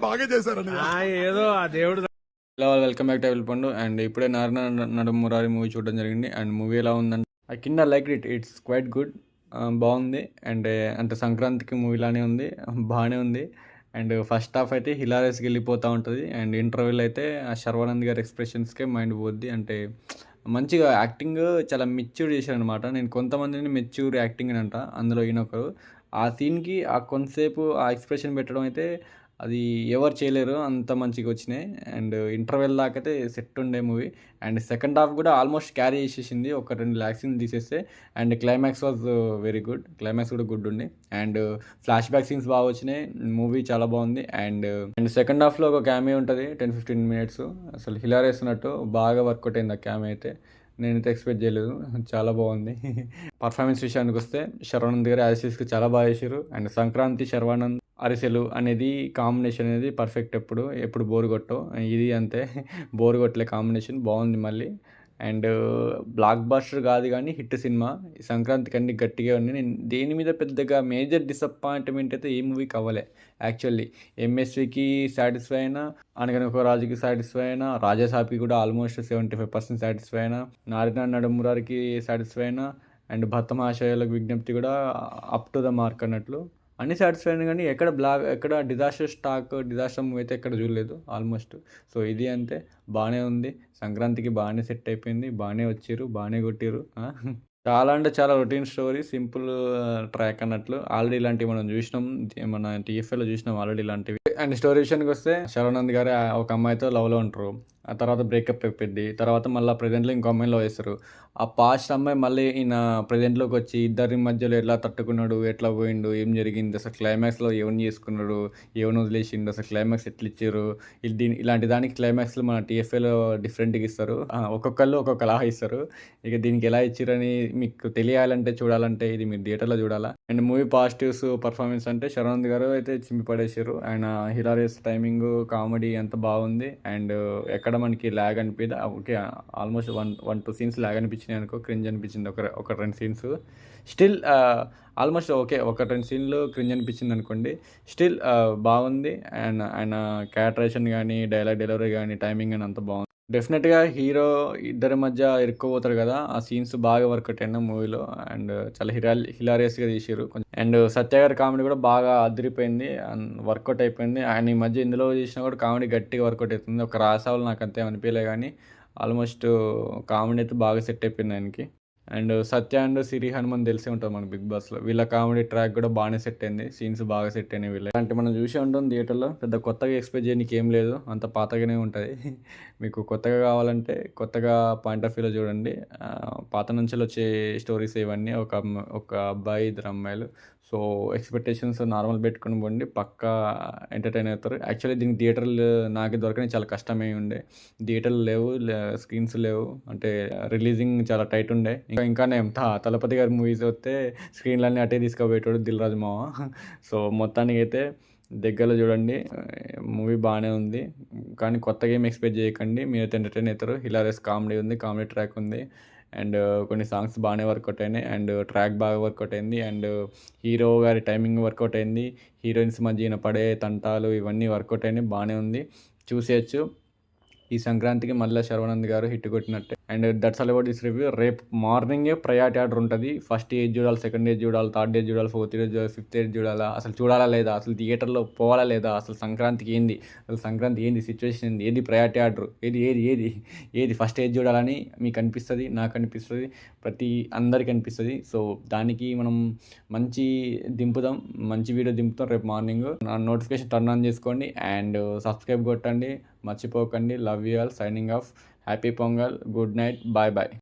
బాగా చేశారండి. ఏదో ఆ దేవుడు. హలో, వెల్కమ్ బ్యాక్ టు ఎవల్ పండు. అండ్ ఇప్పుడే నారాయణ నడుము మురారి మూవీ చూడడం జరిగింది. అండ్ మూవీ ఎలా ఉందంటే ఐ కింద లైక్ ఇట్స్ క్వైట్ గుడ్, బాగుంది. అండ్ అంటే సంక్రాంతికి మూవీ లానే ఉంది, బాగానే ఉంది. అండ్ ఫస్ట్ హాఫ్ అయితే హిలారియస్కి వెళ్ళిపోతూ ఉంటుంది. అండ్ ఇంటర్వ్యూలో అయితే ఆ శర్వానంద్ గారి ఎక్స్ప్రెషన్స్కే మైండ్ పోద్ది. అంటే మంచిగా యాక్టింగ్ చాలా మెచ్యూర్ చేశారనమాట. నేను కొంతమందిని మెచ్యూర్ యాక్టింగ్ అని అంట, అందులో ఈయనొకరు. ఆ సీన్కి ఆ కొంతసేపు ఆ ఎక్స్ప్రెషన్ పెట్టడం అయితే అది ఎవరు చేయలేరు, అంత మంచిగా వచ్చినాయి. అండ్ ఇంటర్వెల్ దాకా అయితే సెట్ ఉండే మూవీ. అండ్ సెకండ్ హాఫ్ కూడా ఆల్మోస్ట్ క్యారీ చేసేసింది, ఒక 2 లాక్స్ని తీసేస్తే. And climax was very good, climax కూడా గుడ్ ఉంది. అండ్ ఫ్లాష్ బ్యాక్ సీన్స్ బాగా వచ్చినాయి, మూవీ చాలా బాగుంది. అండ్ సెకండ్ హాఫ్లో ఒక క్యామియో ఉంటుంది 10-15 మినిట్స్, అసలు హిలారియస్ ఉన్నట్టు బాగా వర్కౌట్ అయింది ఆ క్యామియో అయితే. నేనైతే ఎక్స్పెక్ట్ చేయలేదు, చాలా బాగుంది. పర్ఫార్మెన్స్ విషయానికి వస్తే శర్వానంద్ గారు యాసిస్కి చాలా బాగా చేశారు. అండ్ సంక్రాంతి శర్వానంద్ అరిసెలు అనేది కాంబినేషన్ అనేది పర్ఫెక్ట్, ఎప్పుడు బోర్ కొట్టవు. ఇది అంతే, బోర్ కొట్టలే కాంబినేషన్, బాగుంది మళ్ళీ. అండ్ బ్లాక్ బస్టర్ కాదు కానీ హిట్ సినిమా. ఈ సంక్రాంతికి అన్ని గట్టిగా ఉన్నాయి. నేను దేని మీద పెద్దగా మేజర్ డిసప్పాయింట్మెంట్ అయితే ఏ మూవీకి అవ్వలే యాక్చువల్లీ. ఎంఎస్వికి సాటిస్ఫై అయినా, అనగనొక రాజుకి సాటిస్ఫై అయినా, రాజాసాబ్కి కూడా ఆల్మోస్ట్ 75% సాటిస్ఫై అయినా, నారాయణ నడుమురారికి సాటిస్ఫై అయినా, అండ్ భత్తమాశయాలకు విజ్ఞప్తి కూడా అప్ టు ద మార్క్ అన్నట్లు అన్నీ సాటిస్ఫై అయినా. కానీ ఎక్కడ డిజాస్టర్ మూవీ అయితే ఎక్కడ చూడలేదు ఆల్మోస్ట్. సో ఇది అంతే, బాగానే ఉంది. సంక్రాంతికి బాగానే సెట్ అయిపోయింది, బాగానే వచ్చారు, బాగానే కొట్టారు. చాలా అంటే చాలా రొటీన్ స్టోరీ, సింపుల్ ట్రాక్ అన్నట్లు. ఆల్రెడీ ఇలాంటివి మనం చూసినాం, మన టీఎఫ్ఐలో చూసినాం ఆల్రెడీ ఇలాంటివి. అండ్ స్టోరీ విషయానికి వస్తే శర్వానంద్ గారు ఒక అమ్మాయితో లవ్లో ఉంటారు, ఆ తర్వాత బ్రేకప్ అయిపోయింది. తర్వాత మళ్ళీ ప్రజెంట్లో ఇంకో అమ్మాయిలో వేస్తారు. ఆ పాస్ట్ అమ్మాయి మళ్ళీ ఈయన ప్రజెంట్లోకి వచ్చి ఇద్దరి మధ్యలో ఎట్లా తట్టుకున్నాడు, ఎట్లా పోయిండు, ఏం జరిగింది, అసలు క్లైమాక్స్లో ఎవరిని చేసుకున్నాడు, ఎవరిని వదిలేసిండు, అసలు క్లైమాక్స్ ఎట్లా ఇచ్చారు, ఇలాంటి దానికి క్లైమాక్స్లో మన టీఎఫ్ఐలో డిఫరెంట్గా ఇస్తారు, ఒక్కొక్కళ్ళు ఒక్కొక్కలా ఇస్తారు. ఇక దీనికి ఎలా ఇచ్చారని మీకు తెలియాలంటే, చూడాలంటే ఇది మీరు థియేటర్లో చూడాలా. అండ్ మూవీ పాజిటివ్స్ పర్ఫార్మెన్స్ అంటే శర్వానంద్ గారు అయితే చింపి పడేసారు. ఆయన హిలారియస్ టైమింగ్, కామెడీ అంత బాగుంది. అండ్ ఎక్కడ మనకి ల్యాగ్ అనిపించదు. ఓకే, ఆల్మోస్ట్ 1-2 సీన్స్ ల్యాగ్ అనిపించినాయి అనుకో, క్రింజ్ అనిపించింది ఒక 2 సీన్స్. స్టిల్ ఆల్మోస్ట్ ఓకే, ఒక 2 సీన్లు క్రింజ్ అనిపించింది అనుకోండి, స్టిల్ బాగుంది. అండ్ ఆయన క్యారెక్టరేషన్ కానీ, డైలాగ్ డెలివరీ కానీ, టైమింగ్ కానీ అంత బాగుంది. డెఫినెట్గా హీరో ఇద్దరి మధ్య ఇరుక్కుపోతారు కదా, ఆ సీన్స్ బాగా వర్కౌట్ అయినా మూవీలో. అండ్ చాలా హిలారియస్గా తీసారు. అండ్ సత్య గారి కామెడీ కూడా బాగా అదిరిపోయింది, వర్కౌట్ అయిపోయింది. ఆయన ఈ మధ్య ఇందులో చేసినా కూడా కామెడీ గట్టిగా వర్కౌట్ అవుతుంది. ఒక రాసావులు నాకు అంతే అనిపించలే, కానీ ఆల్మోస్ట్ కామెడీ అయితే బాగా సెట్ అయిపోయింది ఆయనకి. అండ్ సత్య అండ్ సిరి హనుమాన్ తెలిసే ఉంటుంది మనకు బిగ్ బాస్లో, వీళ్ళ కామెడీ ట్రాక్ కూడా బాగానే సెట్ అయింది, సీన్స్ బాగా సెట్ అయినాయి వీళ్ళ. అంటే మనం చూసే ఉంటాం థియేటర్లో, పెద్ద కొత్తగా ఎక్స్పెక్ట్ చేయడానికి ఏం లేదు, అంత పాతగానే ఉంటుంది. మీకు కొత్తగా కావాలంటే కొత్తగా పాయింట్ ఆఫ్ వ్యూలో చూడండి. పాత నుంచి వచ్చే స్టోరీస్ ఇవన్నీ, ఒక అబ్బాయి, 2 అమ్మాయిలు. సో ఎక్స్పెక్టేషన్స్ నార్మల్ పెట్టుకుని పోండి, పక్కా ఎంటర్టైన్ అవుతారు. యాక్చువల్లీ దీనికి థియేటర్లు నాకు దొరకని చాలా కష్టమై ఉండే, థియేటర్లు లేవు, స్క్రీన్స్ లేవు. అంటే రిలీజింగ్ చాలా టైట్ ఉండే. ఇంకానే తలపతి గారి మూవీస్ వస్తే స్క్రీన్లన్నీ అటే తీసుకుపోయేటోడు దిల్ రాజు మావ. సో మొత్తానికి అయితే దగ్గరలో చూడండి, మూవీ బాగానే ఉంది. కానీ కొత్తగా ఏం ఎక్స్పెక్ట్ చేయకండి, మీరైతే ఎంటర్టైన్ అవుతారు. హిలారియస్ కామెడీ ఉంది, కామెడీ ట్రాక్ ఉంది. అండ్ కొన్ని సాంగ్స్ బాగానే వర్కౌట్ అయినాయి. అండ్ ట్రాక్ బాగా వర్కౌట్ అయింది. అండ్ హీరో గారి టైమింగ్ వర్కౌట్ అయింది. హీరోయిన్స్ మధ్య ఈయన పడే తంటాలు ఇవన్నీ వర్కౌట్ అయినాయి, బాగానే ఉంది, చూసేయచ్చు. ఈ సంక్రాంతికి మళ్ళీ శర్వానంద్ గారు హిట్ కొట్టినట్టే. And that's all about this review. రేపు మార్నింగే ప్రయారిటీ ఆర్డర్ ఉంటుంది. ఫస్ట్ ఏజ్ చూడాలి, సెకండ్ ఏజ్ చూడాలి, థర్డ్ ఏజ్ చూడాలి, ఫోర్త్ ఏజ్ చూడాలి, ఫిఫ్త్ ఏజ్ చూడాలా, అసలు చూడాలా లేదా, అసలు థియేటర్లో పోవాలా లేదా, అసలు సంక్రాంతికి ఏంది, అసలు సంక్రాంతి ఏంది, సిచ్యువేషన్ ఏంది, ఏది ప్రయారిటీ ఆర్డర్, ఏది ఫస్ట్ ఏజ్ చూడాలని మీకు అనిపిస్తుంది, నాకు అనిపిస్తుంది, అందరికీ అనిపిస్తుంది. సో దానికి మనం మంచి వీడియో దింపుతాం రేపు మార్నింగ్. నా నోటిఫికేషన్ టర్న్ ఆన్ చేసుకోండి అండ్ సబ్స్క్రైబ్ కొట్టండి, మర్చిపోకండి. Love you all, signing off. Happy Pongal, good night, bye bye.